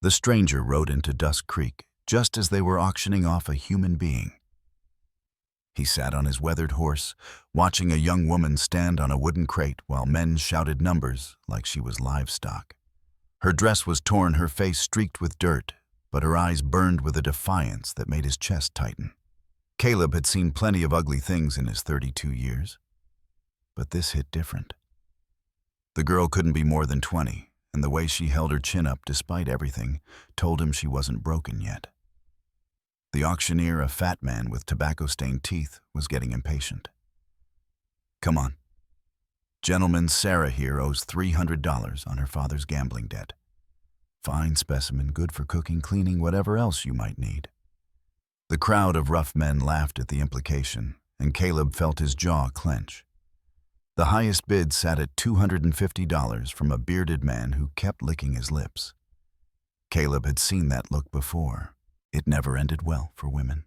The stranger rode into Dusk Creek just as they were auctioning off a human being. He sat on his weathered horse, watching a young woman stand on a wooden crate while men shouted numbers like she was livestock. Her dress was torn, her face streaked with dirt, but her eyes burned with a defiance that made his chest tighten. Caleb had seen plenty of ugly things in his 32 years, but this hit different. The girl couldn't be more than 20, and the way she held her chin up despite everything told him she wasn't broken yet. The auctioneer, a fat man with tobacco-stained teeth, was getting impatient. "Come on. Gentleman, Sarah here owes $300 on her father's gambling debt. Fine specimen, good for cooking, cleaning, whatever else you might need." The crowd of rough men laughed at the implication, and Caleb felt his jaw clench. The highest bid sat at $250 from a bearded man who kept licking his lips. Caleb had seen that look before. It never ended well for women.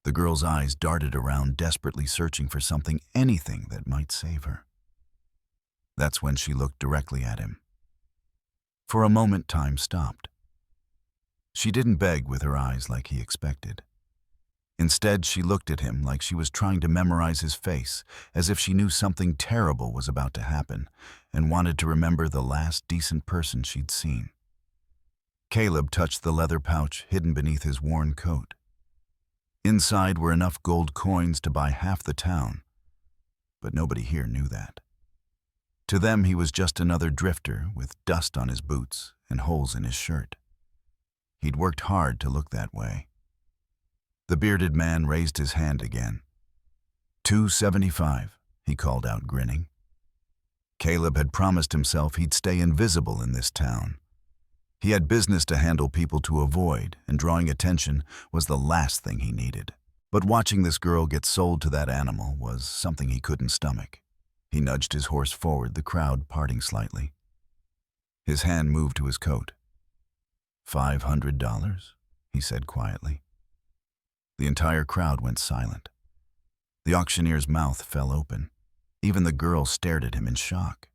The girl's eyes darted around, desperately searching for something, anything that might save her. That's when she looked directly at him. For a moment, time stopped. She didn't beg with her eyes like he expected. Instead, she looked at him like she was trying to memorize his face, as if she knew something terrible was about to happen and wanted to remember the last decent person she'd seen. Caleb touched the leather pouch hidden beneath his worn coat. Inside were enough gold coins to buy half the town, but nobody here knew that. To them, he was just another drifter with dust on his boots and holes in his shirt. He'd worked hard to look that way. The bearded man raised his hand again. $275, he called out, grinning. Caleb had promised himself he'd stay invisible in this town. He had business to handle, people to avoid, and drawing attention was the last thing he needed. But watching this girl get sold to that animal was something he couldn't stomach. He nudged his horse forward, the crowd parting slightly. His hand moved to his coat. $500, he said quietly. The entire crowd went silent. The auctioneer's mouth fell open. Even the girl stared at him in shock.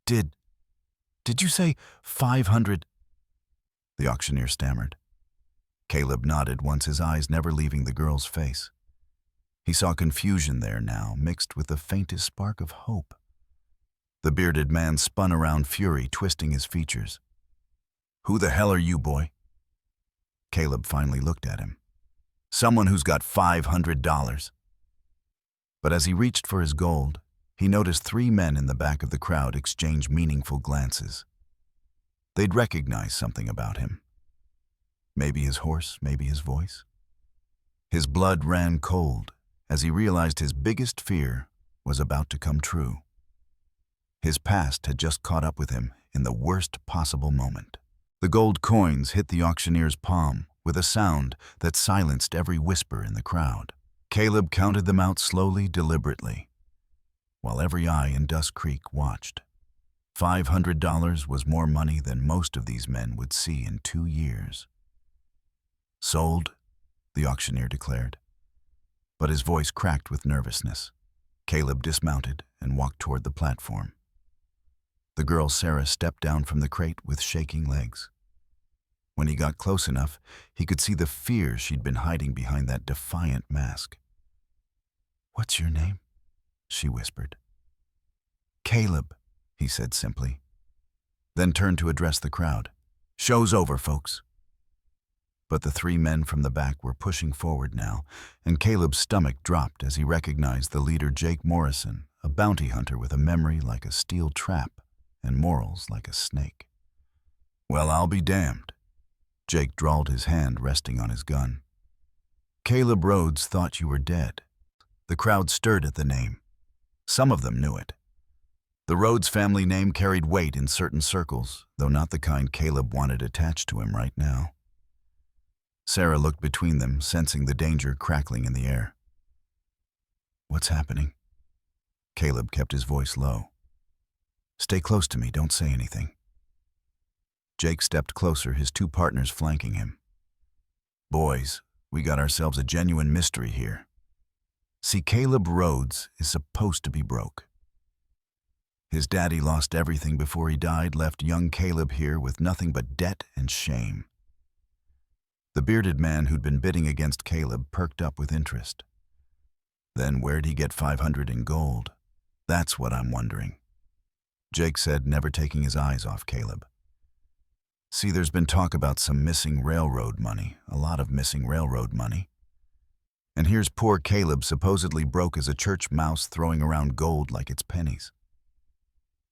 Did you say 500? The auctioneer stammered. Caleb nodded, once his eyes never leaving the girl's face. He saw confusion there now, mixed with the faintest spark of hope. The bearded man spun around, fury twisting his features. "Who the hell are you, boy?" Caleb finally looked at him. "Someone who's got $500. But as he reached for his gold, he noticed 3 men in the back of the crowd exchange meaningful glances. They'd recognize something about him. Maybe his horse, maybe his voice. His blood ran cold as he realized his biggest fear was about to come true. His past had just caught up with him in the worst possible moment. The gold coins hit the auctioneer's palm with a sound that silenced every whisper in the crowd. Caleb counted them out slowly, deliberately, while every eye in Dusk Creek watched. $500 was more money than most of these men would see in 2 years. "Sold," the auctioneer declared, but his voice cracked with nervousness. Caleb dismounted and walked toward the platform. The girl Sarah stepped down from the crate with shaking legs. When he got close enough, he could see the fear she'd been hiding behind that defiant mask. "What's your name?" she whispered. "Caleb," he said simply, then turned to address the crowd. "Show's over, folks." But the 3 men from the back were pushing forward now, and Caleb's stomach dropped as he recognized the leader, Jake Morrison, a bounty hunter with a memory like a steel trap and morals like a snake. "Well, I'll be damned." Jake drawled, his hand resting on his gun. "Caleb Rhodes thought you were dead." The crowd stirred at the name. Some of them knew it. The Rhodes family name carried weight in certain circles, though not the kind Caleb wanted attached to him right now. Sarah looked between them, sensing the danger crackling in the air. "What's happening?" Caleb kept his voice low. "Stay close to me, don't say anything." Jake stepped closer, his 2 partners flanking him. "Boys, we got ourselves a genuine mystery here. See, Caleb Rhodes is supposed to be broke. His daddy lost everything before he died, left young Caleb here with nothing but debt and shame. The bearded man who'd been bidding against Caleb perked up with interest. Then where'd he get 500 in gold? That's what I'm wondering. Jake said, never taking his eyes off Caleb. See, there's been talk about some missing railroad money, a lot of missing railroad money. And here's poor Caleb supposedly broke as a church mouse throwing around gold like it's pennies.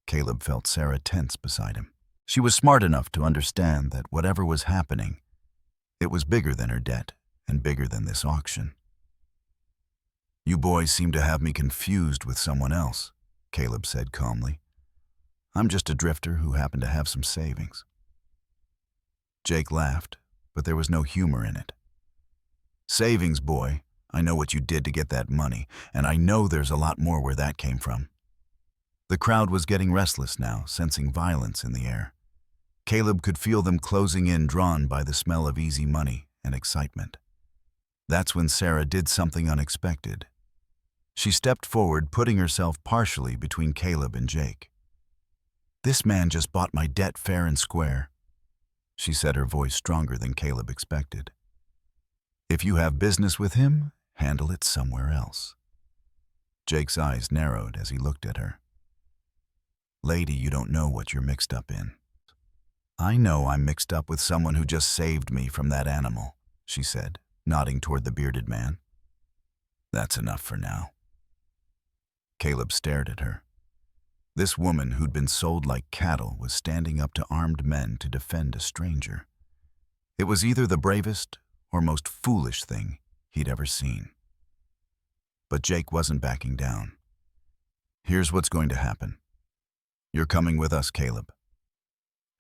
Caleb felt Sarah tense beside him. She was smart enough to understand that whatever was happening, it was bigger than her debt and bigger than this auction. You boys seem to have me confused with someone else, Caleb said calmly. I'm just a drifter who happened to have some savings. Jake laughed, but there was no humor in it. Savings, boy. I know what you did to get that money, and I know there's a lot more where that came from. The crowd was getting restless now, sensing violence in the air. Caleb could feel them closing in, drawn by the smell of easy money and excitement. That's when Sarah did something unexpected. She stepped forward, putting herself partially between Caleb and Jake. This man just bought my debt fair and square, she said, her voice stronger than Caleb expected. If you have business with him, handle it somewhere else. Jake's eyes narrowed as he looked at her. Lady, you don't know what you're mixed up in. I know I'm mixed up with someone who just saved me from that animal, she said, nodding toward the bearded man. That's enough for now. Caleb stared at her. This woman who'd been sold like cattle was standing up to armed men to defend a stranger. It was either the bravest or most foolish thing he'd ever seen. But Jake wasn't backing down. Here's what's going to happen. You're coming with us, Caleb.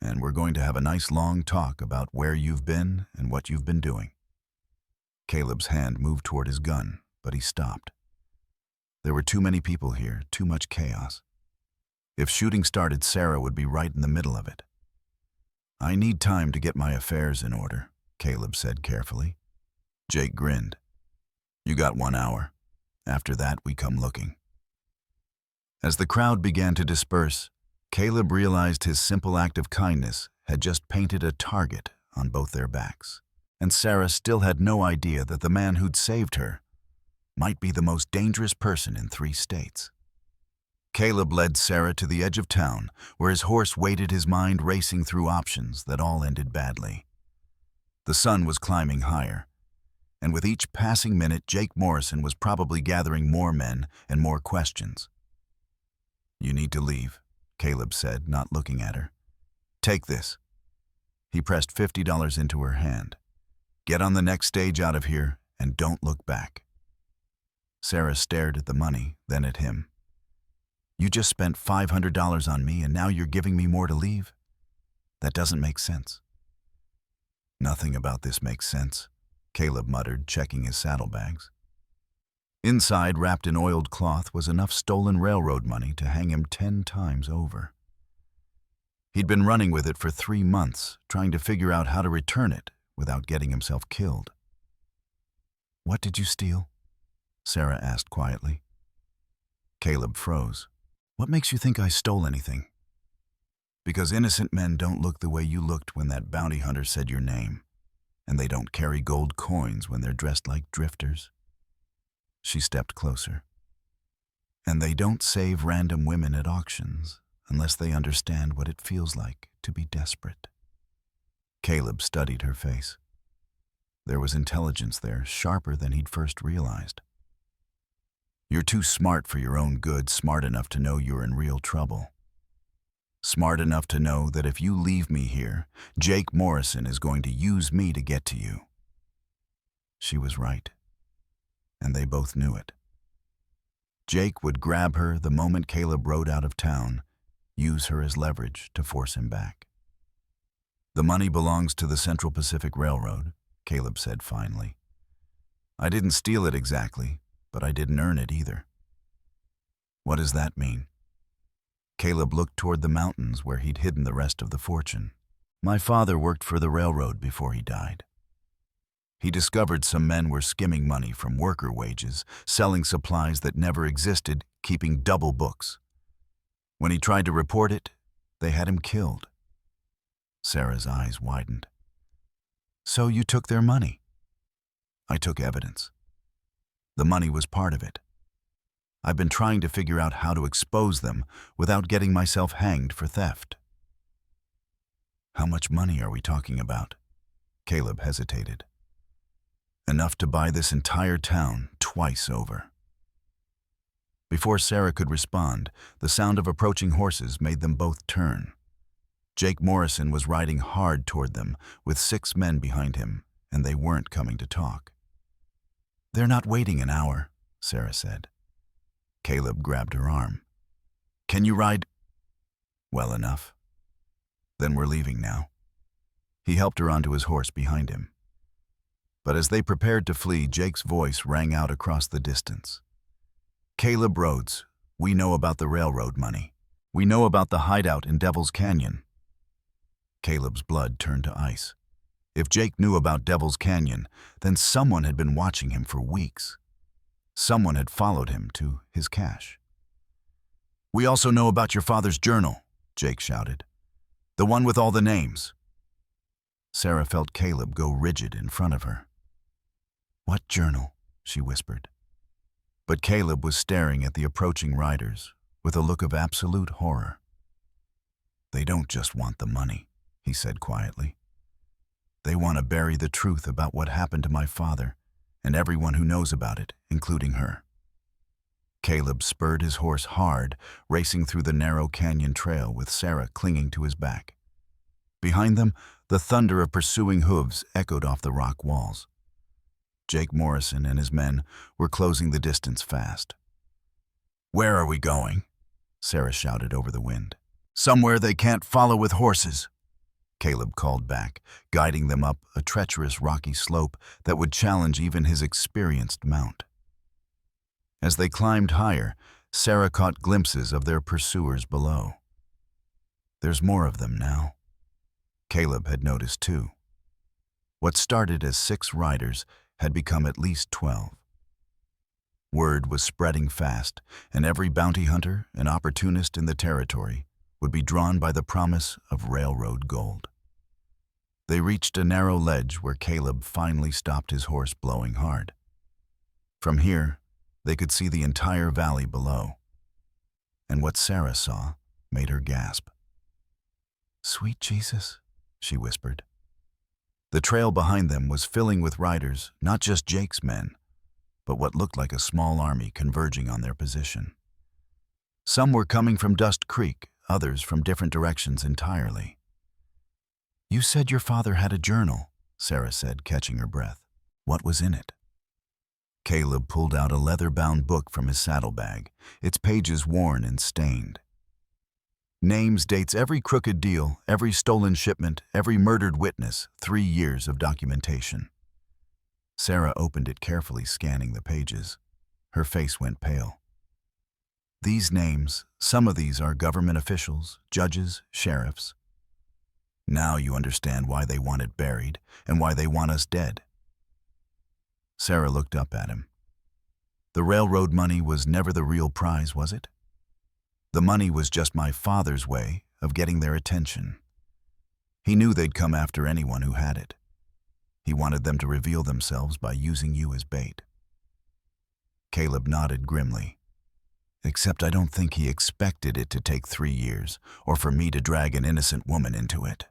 And we're going to have a nice long talk about where you've been and what you've been doing. Caleb's hand moved toward his gun, but he stopped. There were too many people here, too much chaos. If shooting started, Sarah would be right in the middle of it. I need time to get my affairs in order, Caleb said carefully. Jake grinned. You got 1 hour. After that, we come looking. As the crowd began to disperse, Caleb realized his simple act of kindness had just painted a target on both their backs, and Sarah still had no idea that the man who'd saved her might be the most dangerous person in 3 states. Caleb led Sarah to the edge of town, where his horse waited, his mind racing through options that all ended badly. The sun was climbing higher, and with each passing minute, Jake Morrison was probably gathering more men and more questions. You need to leave, Caleb said, not looking at her. Take this. He pressed $50 into her hand. Get on the next stage out of here, and don't look back. Sarah stared at the money, then at him. You just spent $500 on me, and now you're giving me more to leave? That doesn't make sense. Nothing about this makes sense, Caleb muttered, checking his saddlebags. Inside, wrapped in oiled cloth, was enough stolen railroad money to hang him 10 times over. He'd been running with it for 3 months, trying to figure out how to return it without getting himself killed. What did you steal? Sarah asked quietly. Caleb froze. What makes you think I stole anything? Because innocent men don't look the way you looked when that bounty hunter said your name, and they don't carry gold coins when they're dressed like drifters. She stepped closer. And they don't save random women at auctions unless they understand what it feels like to be desperate. Caleb studied her face. There was intelligence there, sharper than he'd first realized. You're too smart for your own good, smart enough to know you're in real trouble. Smart enough to know that if you leave me here, Jake Morrison is going to use me to get to you. She was right, and they both knew it. Jake would grab her the moment Caleb rode out of town, use her as leverage to force him back. The money belongs to the Central Pacific Railroad, Caleb said finally. I didn't steal it exactly, but I didn't earn it either. What does that mean? Caleb looked toward the mountains where he'd hidden the rest of the fortune. My father worked for the railroad before he died. He discovered some men were skimming money from worker wages, selling supplies that never existed, keeping double books. When he tried to report it, they had him killed. Sarah's eyes widened. So you took their money? I took evidence. The money was part of it. I've been trying to figure out how to expose them without getting myself hanged for theft. How much money are we talking about? Caleb hesitated. Enough to buy this entire town twice over. Before Sarah could respond, the sound of approaching horses made them both turn. Jake Morrison was riding hard toward them, with 6 men behind him, and they weren't coming to talk. They're not waiting an hour, Sarah said. Caleb grabbed her arm. Can you ride? Well enough. Then we're leaving now. He helped her onto his horse behind him. But as they prepared to flee, Jake's voice rang out across the distance. Caleb Rhodes, we know about the railroad money. We know about the hideout in Devil's Canyon. Caleb's blood turned to ice. If Jake knew about Devil's Canyon, then someone had been watching him for weeks. Someone had followed him to his cache. We also know about your father's journal, Jake shouted. The one with all the names. Sarah felt Caleb go rigid in front of her. What journal? She whispered. But Caleb was staring at the approaching riders with a look of absolute horror. They don't just want the money, he said quietly. They want to bury the truth about what happened to my father and everyone who knows about it, including her. Caleb spurred his horse hard, racing through the narrow canyon trail with Sarah clinging to his back. Behind them, the thunder of pursuing hooves echoed off the rock walls. Jake Morrison and his men were closing the distance fast. Where are we going? Sarah shouted over the wind. Somewhere they can't follow with horses, Caleb called back, guiding them up a treacherous rocky slope that would challenge even his experienced mount. As they climbed higher, Sarah caught glimpses of their pursuers below. There's more of them now. Caleb had noticed too. What started as 6 riders had become at least 12. Word was spreading fast, and every bounty hunter and opportunist in the territory would be drawn by the promise of railroad gold. They reached a narrow ledge where Caleb finally stopped his horse blowing hard. From here, they could see the entire valley below, and what Sarah saw made her gasp. Sweet Jesus, she whispered. The trail behind them was filling with riders, not just Jake's men, but what looked like a small army converging on their position. Some were coming from Dust Creek, others from different directions entirely. You said your father had a journal, Sarah said, catching her breath. What was in it? Caleb pulled out a leather-bound book from his saddlebag, its pages worn and stained. Names, dates, every crooked deal, every stolen shipment, every murdered witness, 3 years of documentation. Sarah opened it carefully, scanning the pages. Her face went pale. These names, some of these are government officials, judges, sheriffs. Now you understand why they want it buried and why they want us dead. Sarah looked up at him. The railroad money was never the real prize, was it? The money was just my father's way of getting their attention. He knew they'd come after anyone who had it. He wanted them to reveal themselves by using you as bait. Caleb nodded grimly. Except I don't think he expected it to take 3 years, or for me to drag an innocent woman into it.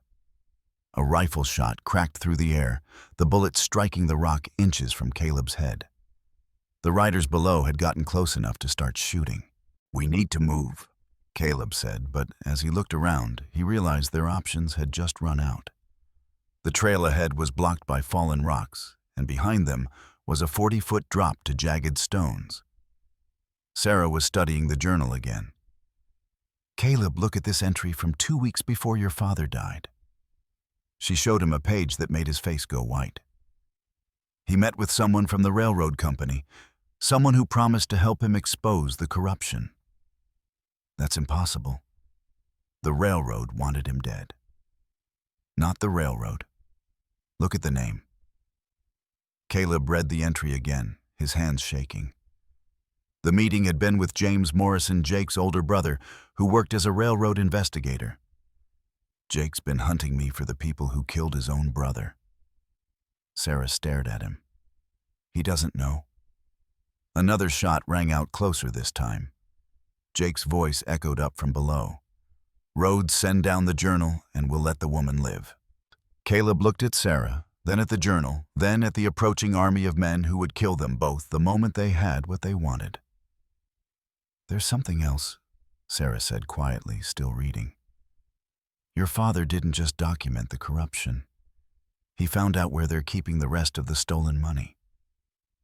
A rifle shot cracked through the air, the bullet striking the rock inches from Caleb's head. The riders below had gotten close enough to start shooting. We need to move, Caleb said, but as he looked around, he realized their options had just run out. The trail ahead was blocked by fallen rocks, and behind them was a 40-foot drop to jagged stones. Sarah was studying the journal again. Caleb, look at this entry from 2 weeks before your father died. She showed him a page that made his face go white. He met with someone from the railroad company, someone who promised to help him expose the corruption. That's impossible. The railroad wanted him dead. Not the railroad. Look at the name. Caleb read the entry again, his hands shaking. The meeting had been with James Morrison, Jake's older brother, who worked as a railroad investigator. Jake's been hunting me for the people who killed his own brother. Sarah stared at him. He doesn't know. Another shot rang out closer this time. Jake's voice echoed up from below. Rhodes, send down the journal and we'll let the woman live. Caleb looked at Sarah, then at the journal, then at the approaching army of men who would kill them both the moment they had what they wanted. There's something else, Sarah said quietly, still reading. Your father didn't just document the corruption. He found out where they're keeping the rest of the stolen money.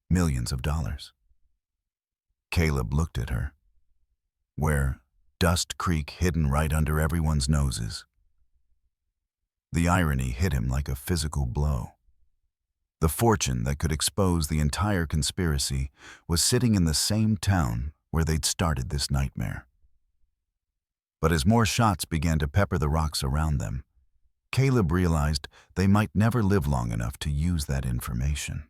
Millions of dollars. Caleb looked at her. Where? Dust Creek, hidden right under everyone's noses. The irony hit him like a physical blow. The fortune that could expose the entire conspiracy was sitting in the same town where they'd started this nightmare. But as more shots began to pepper the rocks around them, Caleb realized they might never live long enough to use that information.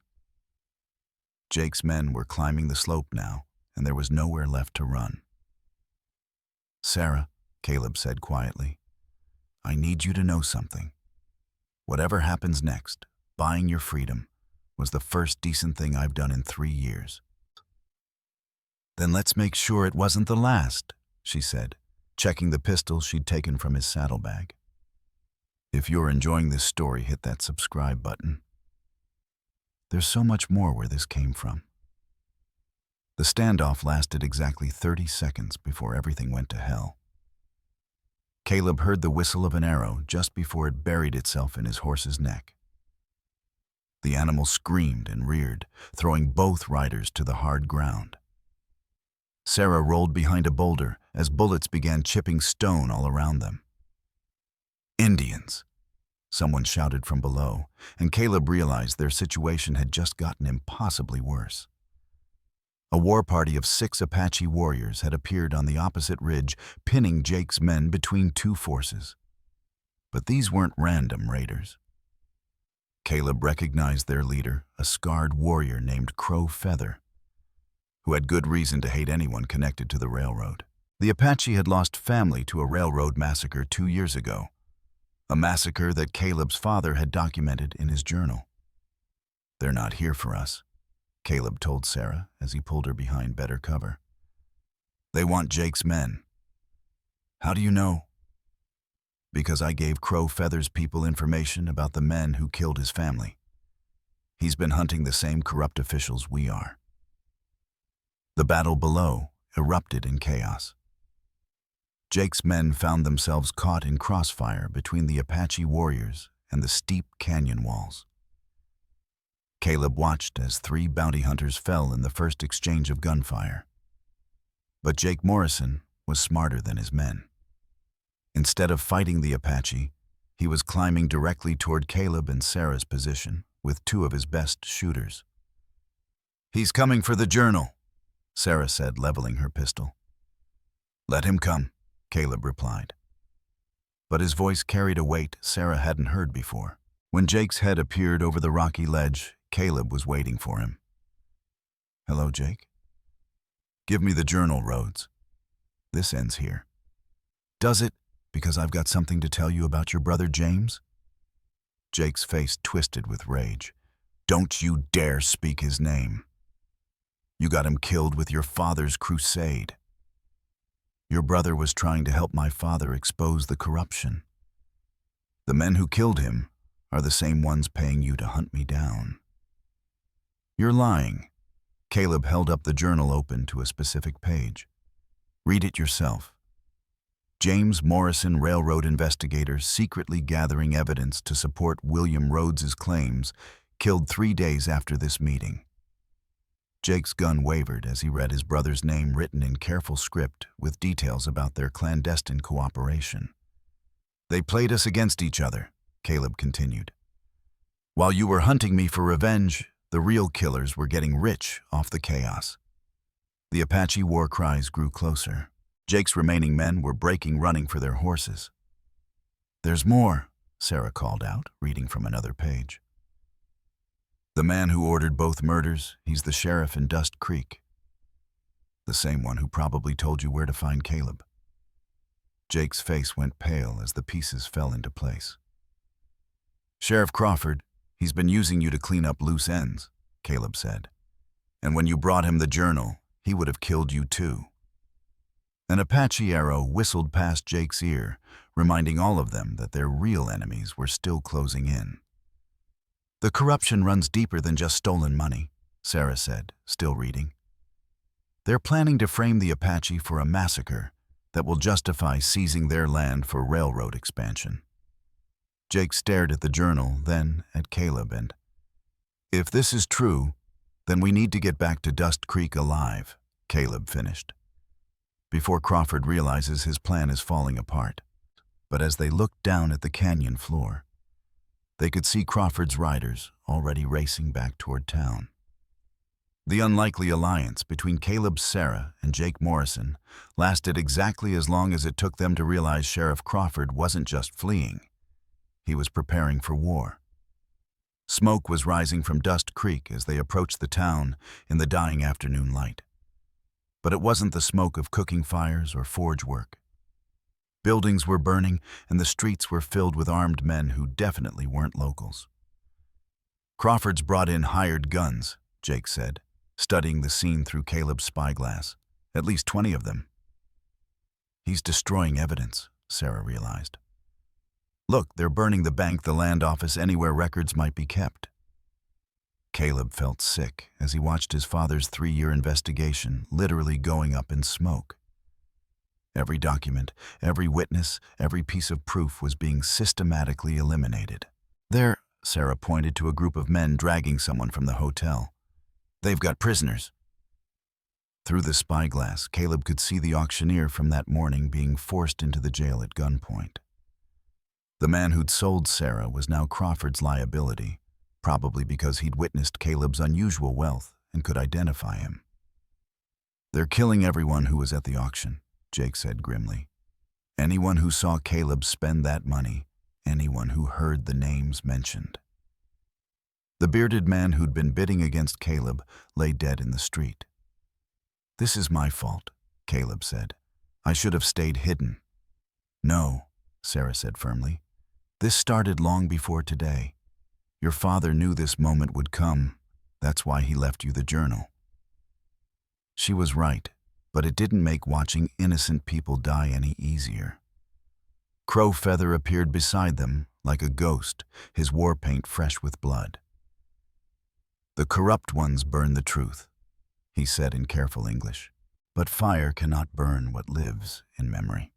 Jake's men were climbing the slope now, and there was nowhere left to run. Sarah, Caleb said quietly, I need you to know something. Whatever happens next, buying your freedom was the first decent thing I've done in 3 years. Then let's make sure it wasn't the last, she said, checking the pistol she'd taken from his saddlebag. If you're enjoying this story, hit that subscribe button. There's so much more where this came from. The standoff lasted exactly 30 seconds before everything went to hell. Caleb heard the whistle of an arrow just before it buried itself in his horse's neck. The animal screamed and reared, throwing both riders to the hard ground. Sarah rolled behind a boulder as bullets began chipping stone all around them. Indians! Someone shouted from below, and Caleb realized their situation had just gotten impossibly worse. A war party of 6 Apache warriors had appeared on the opposite ridge, pinning Jake's men between 2 forces. But these weren't random raiders. Caleb recognized their leader, a scarred warrior named Crow Feather, who had good reason to hate anyone connected to the railroad. The Apache had lost family to a railroad massacre 2 years ago, a massacre that Caleb's father had documented in his journal. They're not here for us, Caleb told Sarah as he pulled her behind better cover. They want Jake's men. How do you know? Because I gave Crow Feather's people information about the men who killed his family. He's been hunting the same corrupt officials we are. The battle below erupted in chaos. Jake's men found themselves caught in crossfire between the Apache warriors and the steep canyon walls. Caleb watched as 3 bounty hunters fell in the first exchange of gunfire. But Jake Morrison was smarter than his men. Instead of fighting the Apache, he was climbing directly toward Caleb and Sarah's position with 2 of his best shooters. He's coming for the journal, Sarah said, leveling her pistol. Let him come, Caleb replied. But his voice carried a weight Sarah hadn't heard before. When Jake's head appeared over the rocky ledge, Caleb was waiting for him. Hello, Jake. Give me the journal, Rhodes. This ends here. Does it? Because I've got something to tell you about your brother James? Jake's face twisted with rage. Don't you dare speak his name. You got him killed with your father's crusade. Your brother was trying to help my father expose the corruption. The men who killed him are the same ones paying you to hunt me down. You're lying. Caleb held up the journal open to a specific page. Read it yourself. James Morrison, railroad investigator, secretly gathering evidence to support William Rhodes's claims, killed 3 days after this meeting. Jake's gun wavered as he read his brother's name written in careful script with details about their clandestine cooperation. They played us against each other, Caleb continued. While you were hunting me for revenge, the real killers were getting rich off the chaos. The Apache war cries grew closer. Jake's remaining men were breaking running for their horses. There's more, Sarah called out, reading from another page. The man who ordered both murders, he's the sheriff in Dust Creek. The same one who probably told you where to find Caleb. Jake's face went pale as the pieces fell into place. Sheriff Crawford, he's been using you to clean up loose ends, Caleb said. And when you brought him the journal, he would have killed you too. An Apache arrow whistled past Jake's ear, reminding all of them that their real enemies were still closing in. The corruption runs deeper than just stolen money, Sarah said, still reading. They're planning to frame the Apache for a massacre that will justify seizing their land for railroad expansion. Jake stared at the journal, then at Caleb, and, "If this is true, then we need to get back to Dust Creek alive," Caleb finished, before Crawford realizes his plan is falling apart. But as they looked down at the canyon floor, they could see Crawford's riders already racing back toward town. The unlikely alliance between Caleb's Sarah and Jake Morrison lasted exactly as long as it took them to realize Sheriff Crawford wasn't just fleeing. He was preparing for war. Smoke was rising from Dust Creek as they approached the town in the dying afternoon light. But it wasn't the smoke of cooking fires or forge work. Buildings were burning, and the streets were filled with armed men who definitely weren't locals. "Crawford's brought in hired guns," Jake said, studying the scene through Caleb's spyglass. "At least 20 of them." "He's destroying evidence," Sarah realized. "Look, they're burning the bank, the land office, anywhere records might be kept." Caleb felt sick as he watched his father's 3-year investigation literally going up in smoke. Every document, every witness, every piece of proof was being systematically eliminated. "There," Sarah pointed to a group of men dragging someone from the hotel. "They've got prisoners." Through the spyglass, Caleb could see the auctioneer from that morning being forced into the jail at gunpoint. The man who'd sold Sarah was now Crawford's liability, probably because he'd witnessed Caleb's unusual wealth and could identify him. "They're killing everyone who was at the auction," Jake said grimly. "Anyone who saw Caleb spend that money, anyone who heard the names mentioned." The bearded man who'd been bidding against Caleb lay dead in the street. "This is my fault," Caleb said. "I should have stayed hidden." "No," Sarah said firmly. "This started long before today. Your father knew this moment would come. That's why he left you the journal." She was right, but it didn't make watching innocent people die any easier. Crow Feather appeared beside them like a ghost, his war paint fresh with blood. "The corrupt ones burn the truth," he said in careful English, "but fire cannot burn what lives in memory."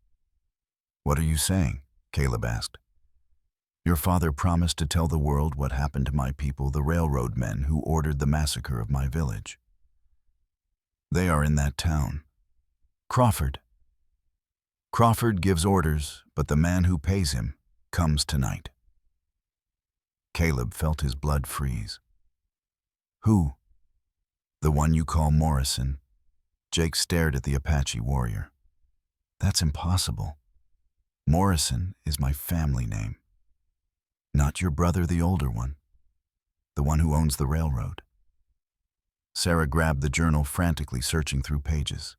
"What are you saying?" Caleb asked. "Your father promised to tell the world what happened to my people, the railroad men who ordered the massacre of my village. They are in that town. Crawford. Crawford gives orders, but the man who pays him comes tonight." Caleb felt his blood freeze. "Who?" "The one you call Morrison." Jake stared at the Apache warrior. "That's impossible. Morrison is my family name. Not your brother, the older one, the one who owns the railroad." Sarah grabbed the journal, frantically searching through pages.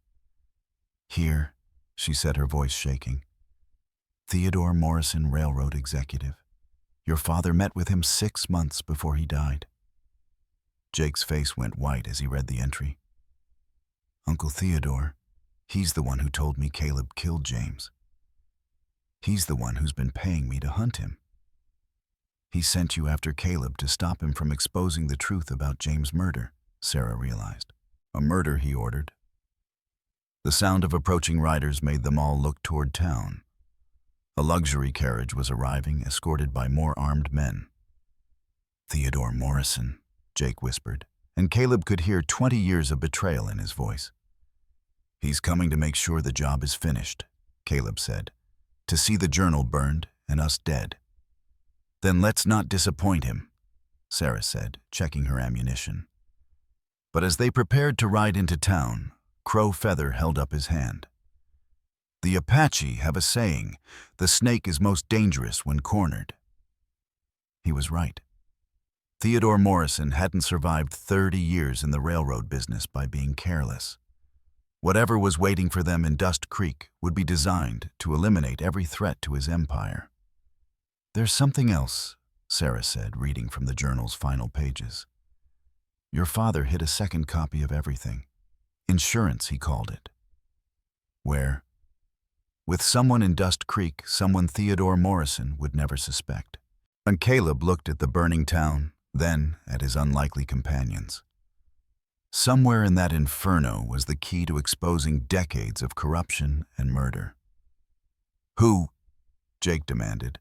"Here," she said, her voice shaking. "Theodore Morrison, railroad executive. Your father met with him 6 months before he died." Jake's face went white as he read the entry. "Uncle Theodore, he's the one who told me Caleb killed James. He's the one who's been paying me to hunt him. He sent you after Caleb to stop him from exposing the truth about James' murder," Sarah realized. "A murder he ordered." The sound of approaching riders made them all look toward town. A luxury carriage was arriving, escorted by more armed men. "Theodore Morrison," Jake whispered, and Caleb could hear 20 years of betrayal in his voice. "He's coming to make sure the job is finished," Caleb said, "to see the journal burned and us dead." "Then let's not disappoint him," Sarah said, checking her ammunition. But as they prepared to ride into town, Crow Feather held up his hand. "The Apache have a saying, the snake is most dangerous when cornered." He was right. Theodore Morrison hadn't survived 30 years in the railroad business by being careless. Whatever was waiting for them in Dust Creek would be designed to eliminate every threat to his empire. "There's something else," Sarah said, reading from the journal's final pages. "Your father hid a second copy of everything. Insurance, he called it." "Where?" "With someone in Dust Creek, someone Theodore Morrison would never suspect." And Caleb looked at the burning town, then at his unlikely companions. Somewhere in that inferno was the key to exposing decades of corruption and murder. "Who?" Jake demanded.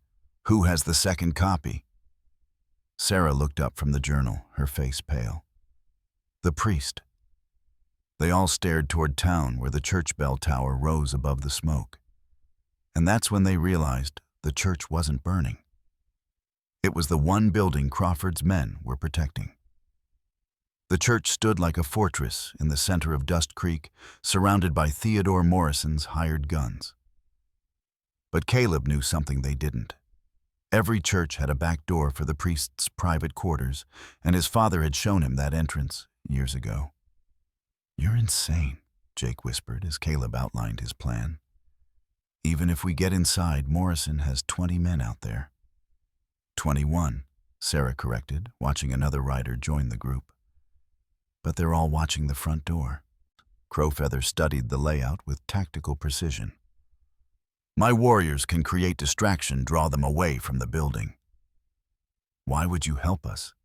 "Who has the second copy?" Sarah looked up from the journal, her face pale. "The priest." They all stared toward town where the church bell tower rose above the smoke. And that's when they realized the church wasn't burning. It was the one building Crawford's men were protecting. The church stood like a fortress in the center of Dust Creek, surrounded by Theodore Morrison's hired guns. But Caleb knew something they didn't. Every church had a back door for the priest's private quarters, and his father had shown him that entrance years ago. "You're insane," Jake whispered as Caleb outlined his plan. "Even if we get inside, Morrison has 20 men out there." 21, Sarah corrected, watching another rider join the group. "But they're all watching the front door." Crowfeather studied the layout with tactical precision. "My warriors can create distraction, draw them away from the building." "Why would you help us?"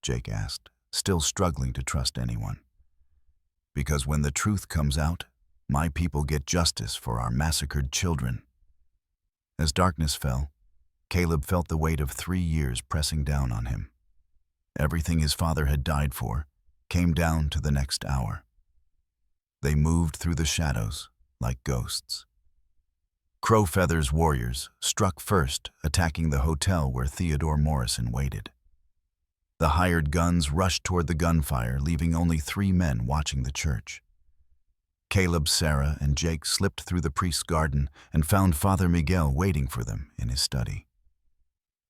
Jake asked, still struggling to trust anyone. "Because when the truth comes out, my people get justice for our massacred children." As darkness fell, Caleb felt the weight of 3 years pressing down on him. Everything his father had died for came down to the next hour. They moved through the shadows like ghosts. Crowfeather's warriors struck first, attacking the hotel where Theodore Morrison waited. The hired guns rushed toward the gunfire, leaving only 3 men watching the church. Caleb, Sarah, and Jake slipped through the priest's garden and found Father Miguel waiting for them in his study.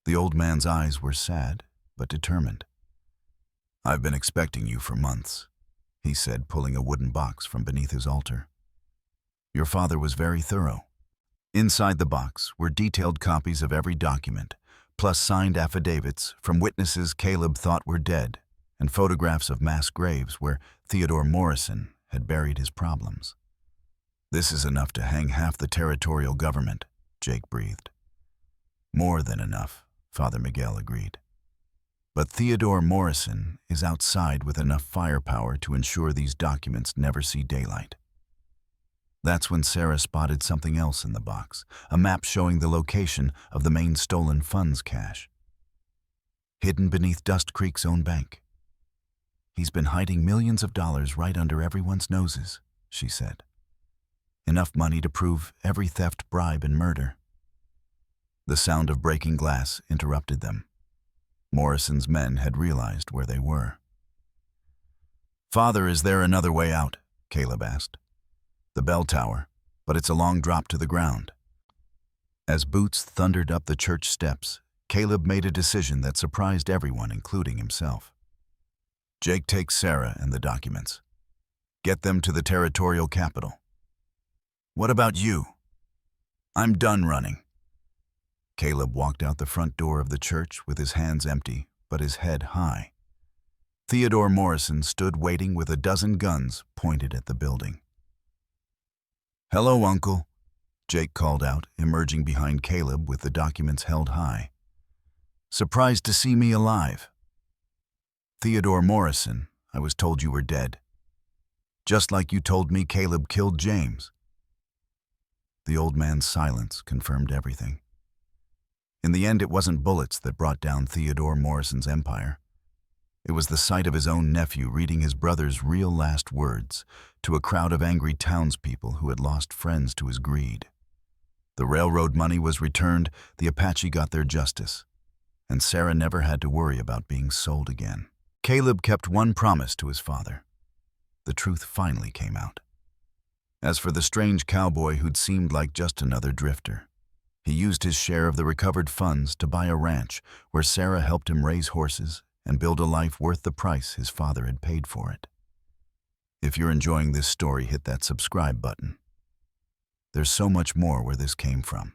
The old man's eyes were sad, but determined. "I've been expecting you for months," he said, pulling a wooden box from beneath his altar. "Your father was very thorough." Inside the box were detailed copies of every document, plus signed affidavits from witnesses Caleb thought were dead, and photographs of mass graves where Theodore Morrison had buried his problems. "This is enough to hang half the territorial government," Jake breathed. "More than enough," Father Miguel agreed. "But Theodore Morrison is outside with enough firepower to ensure these documents never see daylight." That's when Sarah spotted something else in the box, a map showing the location of the main stolen funds cache. "Hidden beneath Dust Creek's own bank. He's been hiding millions of dollars right under everyone's noses," she said. "Enough money to prove every theft, bribe, and murder." The sound of breaking glass interrupted them. Morrison's men had realized where they were. "Father, is there another way out?" Caleb asked. "The bell tower, but it's a long drop to the ground." As boots thundered up the church steps, Caleb made a decision that surprised everyone, including himself. "Jake takes Sarah and the documents. Get them to the territorial capital." "What about you?" "I'm done running." Caleb walked out the front door of the church with his hands empty, but his head high. Theodore Morrison stood waiting with a dozen guns pointed at the building. "Hello, Uncle," Jake called out, emerging behind Caleb with the documents held high. "Surprised to see me alive." "Theodore Morrison, I was told you were dead. Just like you told me Caleb killed James." The old man's silence confirmed everything. In the end, it wasn't bullets that brought down Theodore Morrison's empire. It was the sight of his own nephew reading his brother's real last words to a crowd of angry townspeople who had lost friends to his greed. The railroad money was returned, the Apache got their justice, and Sarah never had to worry about being sold again. Caleb kept one promise to his father. The truth finally came out. As for the strange cowboy who'd seemed like just another drifter, he used his share of the recovered funds to buy a ranch where Sarah helped him raise horses and build a life worth the price his father had paid for it. If you're enjoying this story, hit that subscribe button. There's so much more where this came from.